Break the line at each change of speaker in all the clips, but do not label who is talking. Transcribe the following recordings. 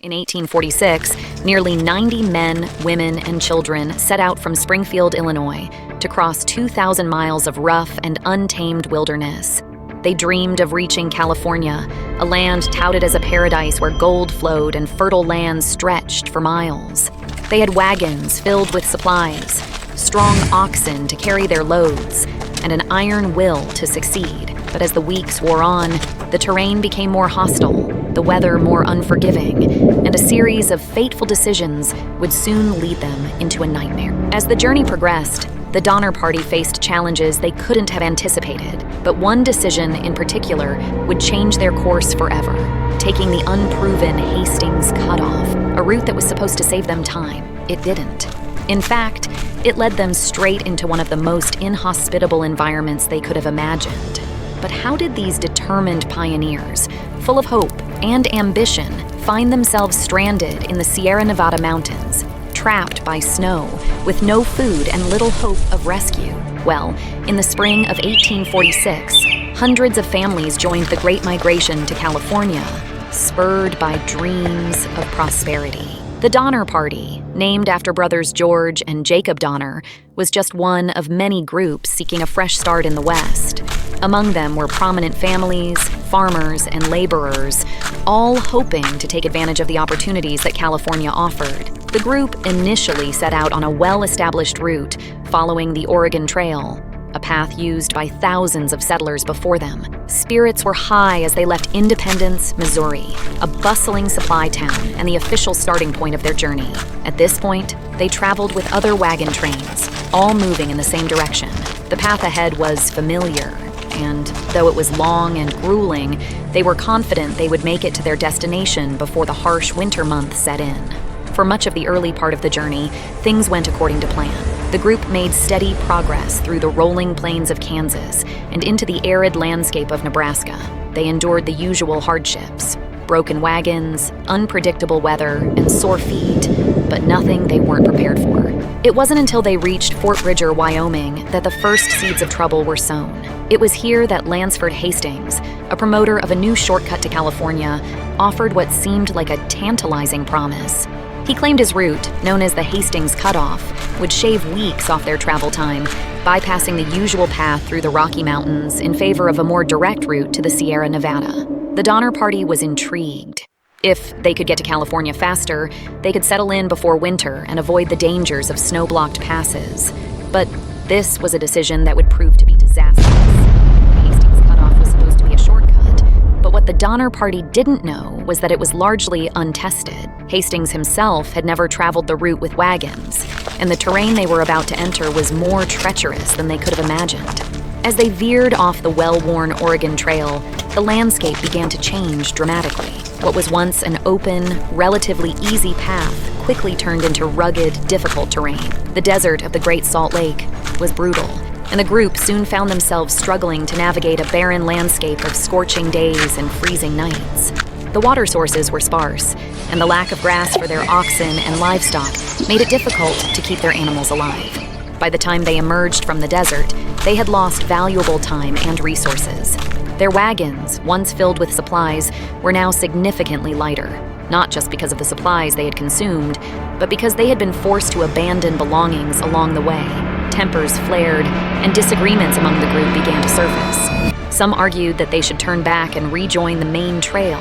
In 1846, nearly 90 men, women, and children set out from Springfield, Illinois, to cross 2,000 miles of rough and untamed wilderness. They dreamed of reaching California, a land touted as a paradise where gold flowed and fertile lands stretched for miles. They had wagons filled with supplies, strong oxen to carry their loads, and an iron will to succeed. But as the weeks wore on, the terrain became more hostile, the weather more unforgiving, and a series of fateful decisions would soon lead them into a nightmare. As the journey progressed, the Donner Party faced challenges they couldn't have anticipated, but one decision in particular would change their course forever, taking the unproven Hastings Cutoff, a route that was supposed to save them time. It didn't. In fact, it led them straight into one of the most inhospitable environments they could have imagined. But how did these determined pioneers, full of hope and ambition, find themselves stranded in the Sierra Nevada mountains, trapped by snow, with no food and little hope of rescue? Well, in the spring of 1846, hundreds of families joined the Great Migration to California, spurred by dreams of prosperity. The Donner Party, named after brothers George and Jacob Donner, was just one of many groups seeking a fresh start in the West. Among them were prominent families, farmers, and laborers, all hoping to take advantage of the opportunities that California offered. The group initially set out on a well-established route, following the Oregon Trail, a path used by thousands of settlers before them. Spirits were high as they left Independence, Missouri, a bustling supply town and the official starting point of their journey. At this point, they traveled with other wagon trains, all moving in the same direction. The path ahead was familiar, and though it was long and grueling, they were confident they would make it to their destination before the harsh winter months set in. For much of the early part of the journey, things went according to plan. The group made steady progress through the rolling plains of Kansas and into the arid landscape of Nebraska. They endured the usual hardships: broken wagons, unpredictable weather, and sore feet, but nothing they weren't prepared for. It wasn't until they reached Fort Bridger, Wyoming, that the first seeds of trouble were sown. It was here that Lansford Hastings, a promoter of a new shortcut to California, offered what seemed like a tantalizing promise. He claimed his route, known as the Hastings Cutoff, would shave weeks off their travel time, bypassing the usual path through the Rocky Mountains in favor of a more direct route to the Sierra Nevada. The Donner Party was intrigued. If they could get to California faster, they could settle in before winter and avoid the dangers of snow-blocked passes. But this was a decision that would prove to be disastrous. The Hastings Cutoff was supposed to be a shortcut, but what the Donner Party didn't know was that it was largely untested. Hastings himself had never traveled the route with wagons, and the terrain they were about to enter was more treacherous than they could have imagined. As they veered off the well-worn Oregon Trail, the landscape began to change dramatically. What was once an open, relatively easy path quickly turned into rugged, difficult terrain. The desert of the Great Salt Lake was brutal, and the group soon found themselves struggling to navigate a barren landscape of scorching days and freezing nights. The water sources were sparse, and the lack of grass for their oxen and livestock made it difficult to keep their animals alive. By the time they emerged from the desert, they had lost valuable time and resources. Their wagons, once filled with supplies, were now significantly lighter, not just because of the supplies they had consumed, but because they had been forced to abandon belongings along the way. Tempers flared, and disagreements among the group began to surface. Some argued that they should turn back and rejoin the main trail,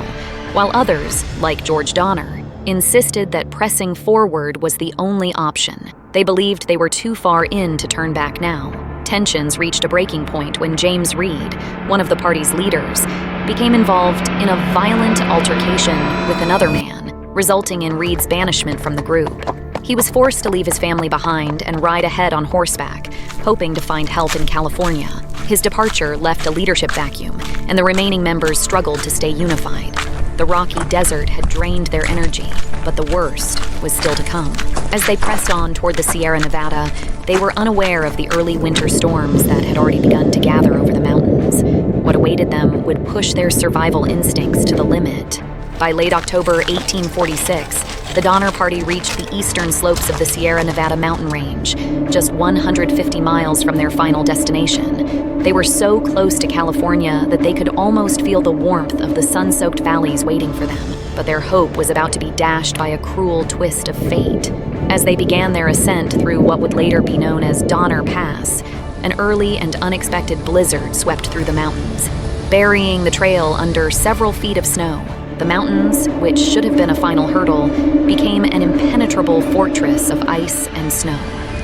while others, like George Donner, insisted that pressing forward was the only option. They believed they were too far in to turn back now. Tensions reached a breaking point when James Reed, one of the party's leaders, became involved in a violent altercation with another man, resulting in Reed's banishment from the group. He was forced to leave his family behind and ride ahead on horseback, hoping to find help in California. His departure left a leadership vacuum, and the remaining members struggled to stay unified. The rocky desert had drained their energy, but the worst was still to come. As they pressed on toward the Sierra Nevada, they were unaware of the early winter storms that had already begun to gather over the mountains. What awaited them would push their survival instincts to the limit. By late October 1846, The Donner Party reached the eastern slopes of the Sierra Nevada mountain range, just 150 miles from their final destination. They were so close to California that they could almost feel the warmth of the sun-soaked valleys waiting for them, but their hope was about to be dashed by a cruel twist of fate. As they began their ascent through what would later be known as Donner Pass, an early and unexpected blizzard swept through the mountains, burying the trail under several feet of snow. The mountains, which should have been a final hurdle, became an impenetrable fortress of ice and snow.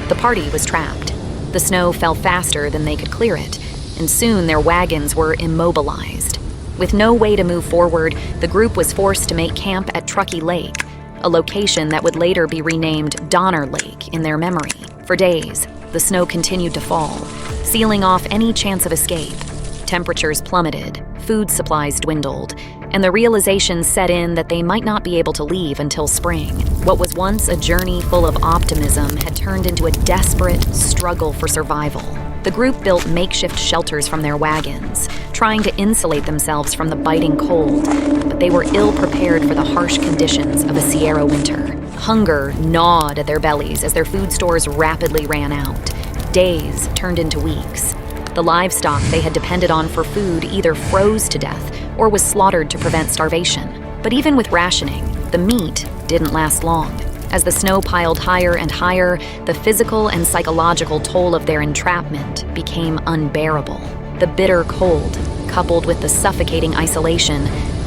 The party was trapped. The snow fell faster than they could clear it, and soon their wagons were immobilized. With no way to move forward, the group was forced to make camp at Truckee Lake, a location that would later be renamed Donner Lake in their memory. For days, the snow continued to fall, sealing off any chance of escape. Temperatures plummeted, food supplies dwindled, and the realization set in that they might not be able to leave until spring. What was once a journey full of optimism had turned into a desperate struggle for survival. The group built makeshift shelters from their wagons, trying to insulate themselves from the biting cold, but they were ill-prepared for the harsh conditions of a Sierra winter. Hunger gnawed at their bellies as their food stores rapidly ran out. Days turned into weeks. The livestock they had depended on for food either froze to death or was slaughtered to prevent starvation. But even with rationing, the meat didn't last long. As the snow piled higher and higher, the physical and psychological toll of their entrapment became unbearable. The bitter cold, coupled with the suffocating isolation,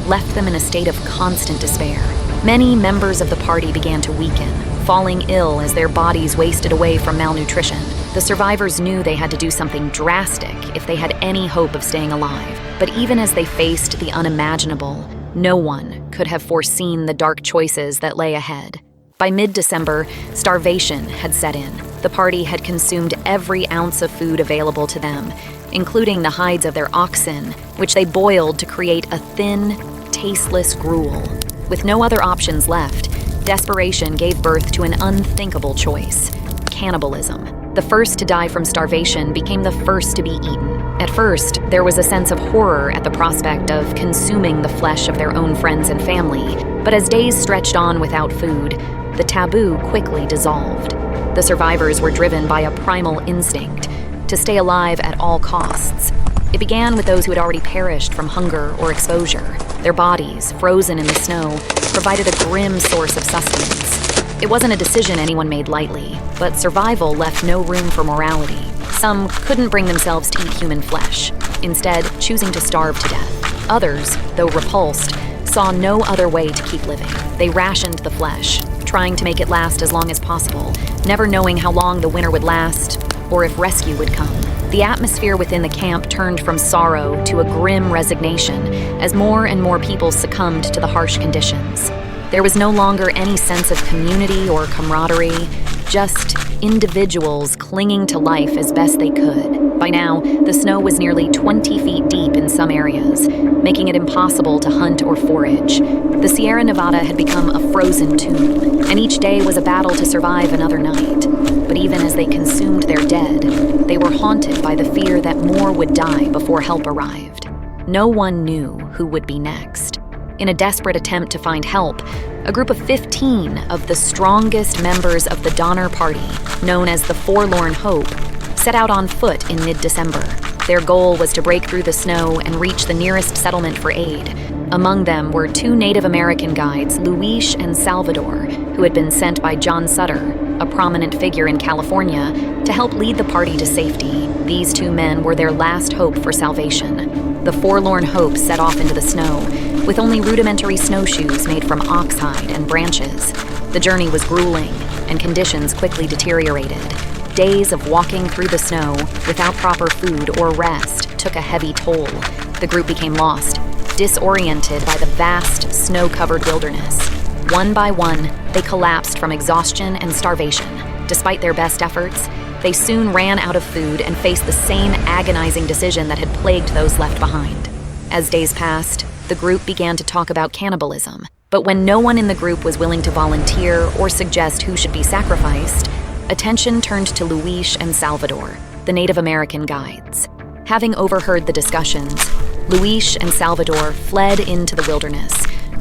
left them in a state of constant despair. Many members of the party began to weaken, falling ill as their bodies wasted away from malnutrition. The survivors knew they had to do something drastic if they had any hope of staying alive. But even as they faced the unimaginable, no one could have foreseen the dark choices that lay ahead. By mid-December, starvation had set in. The party had consumed every ounce of food available to them, including the hides of their oxen, which they boiled to create a thin, tasteless gruel. With no other options left, desperation gave birth to an unthinkable choice: cannibalism. The first to die from starvation became the first to be eaten. At first, there was a sense of horror at the prospect of consuming the flesh of their own friends and family, but as days stretched on without food, the taboo quickly dissolved. The survivors were driven by a primal instinct to stay alive at all costs. It began with those who had already perished from hunger or exposure. Their bodies, frozen in the snow, provided a grim source of sustenance. It wasn't a decision anyone made lightly, but survival left no room for morality. Some couldn't bring themselves to eat human flesh, instead choosing to starve to death. Others, though repulsed, saw no other way to keep living. They rationed the flesh, trying to make it last as long as possible, never knowing how long the winter would last or if rescue would come. The atmosphere within the camp turned from sorrow to a grim resignation as more and more people succumbed to the harsh conditions. There was no longer any sense of community or camaraderie, just individuals clinging to life as best they could. By now, the snow was nearly 20 feet deep in some areas, making it impossible to hunt or forage. The Sierra Nevada had become a frozen tomb, and each day was a battle to survive another night. But even as they consumed their dead, they were haunted by the fear that more would die before help arrived. No one knew who would be next. In a desperate attempt to find help, a group of 15 of the strongest members of the Donner Party, known as the Forlorn Hope, set out on foot in mid-December. Their goal was to break through the snow and reach the nearest settlement for aid. Among them were two Native American guides, Luis and Salvador, who had been sent by John Sutter, a prominent figure in California, to help lead the party to safety. These two men were their last hope for salvation. The Forlorn Hope set off into the snow, with only rudimentary snowshoes made from oxhide and branches. The journey was grueling, and conditions quickly deteriorated. Days of walking through the snow without proper food or rest took a heavy toll. The group became lost, disoriented by the vast, snow-covered wilderness. One by one, they collapsed from exhaustion and starvation. Despite their best efforts, they soon ran out of food and faced the same agonizing decision that had plagued those left behind. As days passed, the group began to talk about cannibalism. But when no one in the group was willing to volunteer or suggest who should be sacrificed, attention turned to Luis and Salvador, the Native American guides. Having overheard the discussions, Luis and Salvador fled into the wilderness,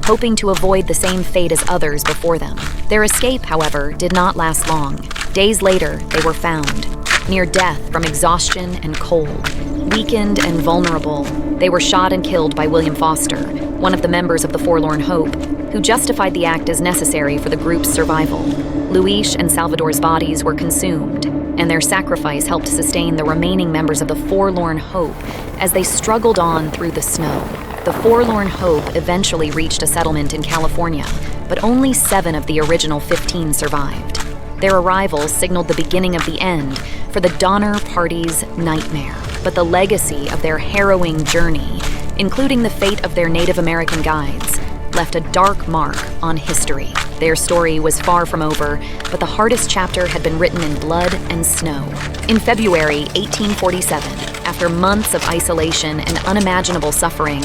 hoping to avoid the same fate as others before them. Their escape, however, did not last long. Days later, they were found, near death from exhaustion and cold. Weakened and vulnerable, they were shot and killed by William Foster, one of the members of the Forlorn Hope, who justified the act as necessary for the group's survival. Luis and Salvador's bodies were consumed, and their sacrifice helped sustain the remaining members of the Forlorn Hope as they struggled on through the snow. The Forlorn Hope eventually reached a settlement in California, but only 7 of the original 15 survived. Their arrival signaled the beginning of the end for the Donner Party's nightmare, but the legacy of their harrowing journey, including the fate of their Native American guides, left a dark mark on history. Their story was far from over, but the hardest chapter had been written in blood and snow. In February 1847, after months of isolation and unimaginable suffering,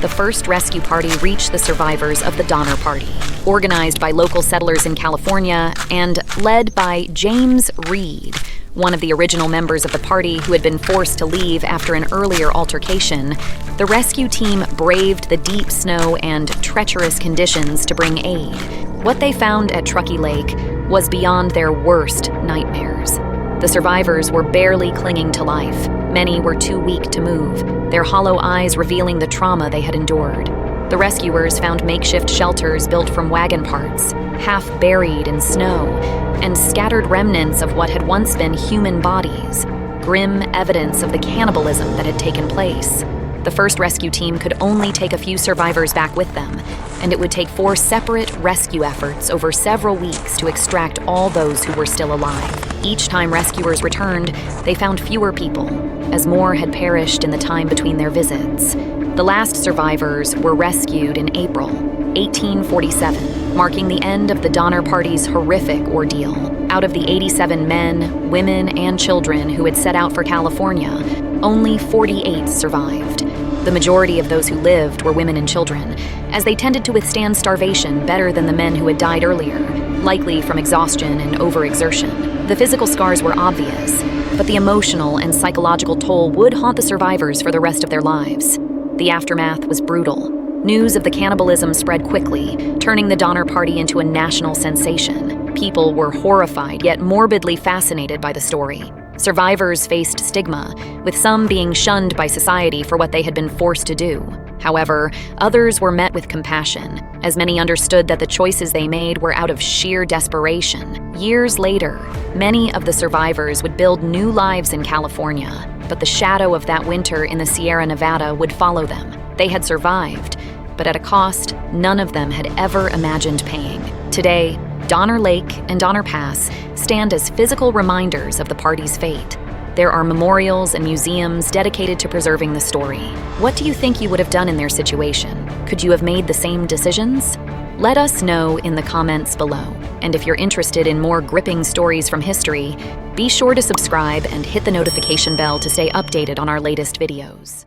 the first rescue party reached the survivors of the Donner Party, organized by local settlers in California and led by James Reed, one of the original members of the party who had been forced to leave after an earlier altercation. The rescue team braved the deep snow and treacherous conditions to bring aid. What they found at Truckee Lake was beyond their worst nightmares. The survivors were barely clinging to life. Many were too weak to move, their hollow eyes revealing the trauma they had endured. The rescuers found makeshift shelters built from wagon parts, half buried in snow, and scattered remnants of what had once been human bodies, grim evidence of the cannibalism that had taken place. The first rescue team could only take a few survivors back with them, and it would take 4 separate rescue efforts over several weeks to extract all those who were still alive. Each time rescuers returned, they found fewer people, as more had perished in the time between their visits. The last survivors were rescued in April 1847, marking the end of the Donner Party's horrific ordeal. Out of the 87 men, women, and children who had set out for California, only 48 survived. The majority of those who lived were women and children, as they tended to withstand starvation better than the men who had died earlier, likely from exhaustion and overexertion. The physical scars were obvious, but the emotional and psychological toll would haunt the survivors for the rest of their lives. The aftermath was brutal. News of the cannibalism spread quickly, turning the Donner Party into a national sensation. People were horrified yet morbidly fascinated by the story. Survivors faced stigma, with some being shunned by society for what they had been forced to do. However, others were met with compassion, as many understood that the choices they made were out of sheer desperation. Years later, many of the survivors would build new lives in California, but the shadow of that winter in the Sierra Nevada would follow them. They had survived, but at a cost none of them had ever imagined paying. Today, Donner Lake and Donner Pass stand as physical reminders of the party's fate. There are memorials and museums dedicated to preserving the story. What do you think you would have done in their situation? Could you have made the same decisions? Let us know in the comments below. And if you're interested in more gripping stories from history, be sure to subscribe and hit the notification bell to stay updated on our latest videos.